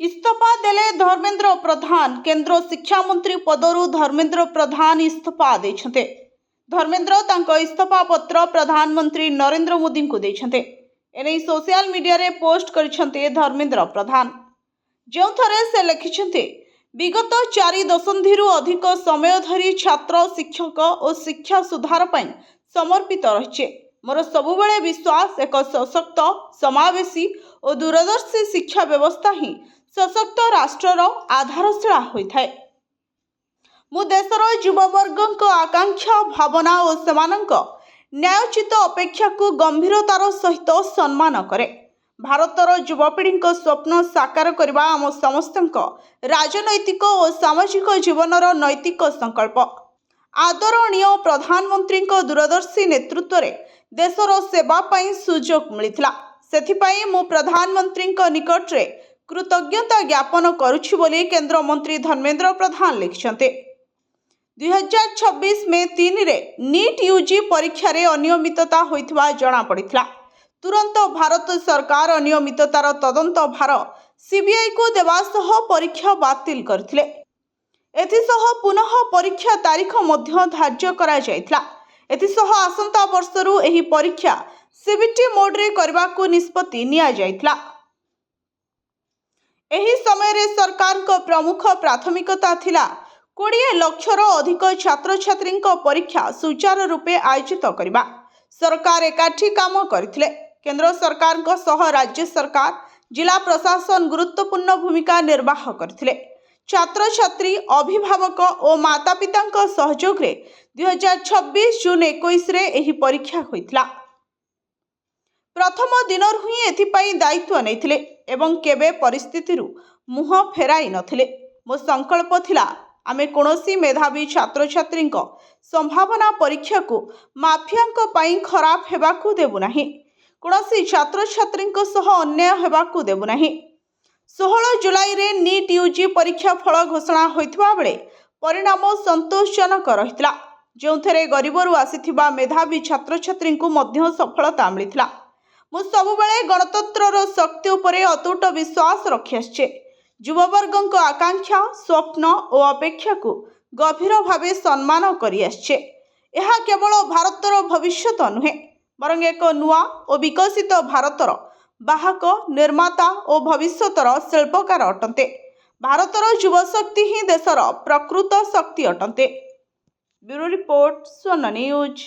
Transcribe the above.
इस्तीफा देले धर्मेंद्र प्रधान। केंद्र शिक्षा मंत्री पदरु धर्मेंद्र प्रधान इस्तीफा देछन्ते। धर्मेंद्र तांको इस्तीफा पत्र प्रधानमंत्री नरेंद्र मोदी को देछन्ते। एने सोशल मीडिया रे पोस्ट करिसन्ते धर्मेंद्र प्रधान, जो थरे से लिखिसन्ते, विगत 4 दशंधिरु अधिक समय धरी छात्र, शिक्षक और शिक्षा सुधार पई समर्पित रहिछे। मोर सबुबेले विश्वास एक सशक्त, समावेशी और दूरदर्शी शिक्षा व्यवस्था ही सशक्त राष्ट्रर आधारशिला होइथाय। मु देशर युववर्गक आकांक्षा, भावना और सेमानक न्यायोचित अपेक्षा को गंभीरतार सहित सम्मान करे। भारतर युवपीढ़ी स्वप्न साकार करने आम समस्तक राजनैतिक और सामाजिक जीवनर नैतिक संकल्प। आदरणीय प्रधानमंत्री दूरदर्शी नेतृत्व में देशर सेवा पाई सुजोग मिलिथिला। सेथिपाई मु प्रधानमंत्री निकट रे कृतज्ञता ज्ञापन करुछि बोली केंद्र मंत्री धर्मेंद्र प्रधान लिखिसन्ते। 2026 मे 3 रे नीट यूजी परीक्षा रे अनियमितता होइथिबा जणा पड़िथिला। तुरंत भारत सरकार अनियमिततार तदंत भार सीबीआई को देवा सह परीक्षा बातिल करथिले। एथिसह पुनः परीक्षा तारीख मध्य धार्य करा जायथिला। एथिसह आसंता वर्षरू एही परीक्षा सीबीटी मोड रे करबाकू निष्पत्ति निया जायथिला। एही समय रे सरकार को प्रमुख प्राथमिकता थिला 20 लाखर अधिक छात्र छात्री परीक्षा सुचारू रूपे आयोजित करबा। सरकार एकाठी काम करथिले। केंद्र सरकार को सह राज्य सरकार, जिला प्रशासन गुरुत्वपूर्ण भूमिका निर्वाह करथिले। छात्र छात्री, अभिभावक और माता पिता सहयोग रे 2026 जून 21 रे एही परीक्षा होइथिला। प्रथम दिनर ही एथिपाई दायित्व नैथिले एवं केबे परिस्थिति मुह फेराई नथिले। मो संकल्प थिला आमे कोनोसी मेधावी छात्र छात्री संभावना परीक्षा को माफिया पाई खराब हेबाकू देबु नाही। कोनोसी छात्र छात्री सह अन्याय हेबाकू देबु नाही। 16 जुलाई रे नीट यूजी परीक्षा फल घोषणा होइथिबा बेले परिणाम संतोषजनक रहितला, जोंथरे गरीबरू आसीथिबा मेधावी छात्र छात्री को मध्य सफलता मिलिथिला। मु सबुबेले गणतंत्रर शक्ति उपरे अतुट विश्वास रखि आछे। युववर्गक आकांक्षा, स्वप्न और अपेक्षा को गभीर भावे सम्मान करि आछे। यह केवल भारतर भविष्य नुहे, बरं एक नुआ और विकसित भारतर बाहक, निर्माता और भविष्यतर शिल्पकार अटंते। भारतर युवशक्ति ही देशर प्रकृत शक्ति अटंते। ब्यूरो रिपोर्ट, स्वर्ण न्यूज।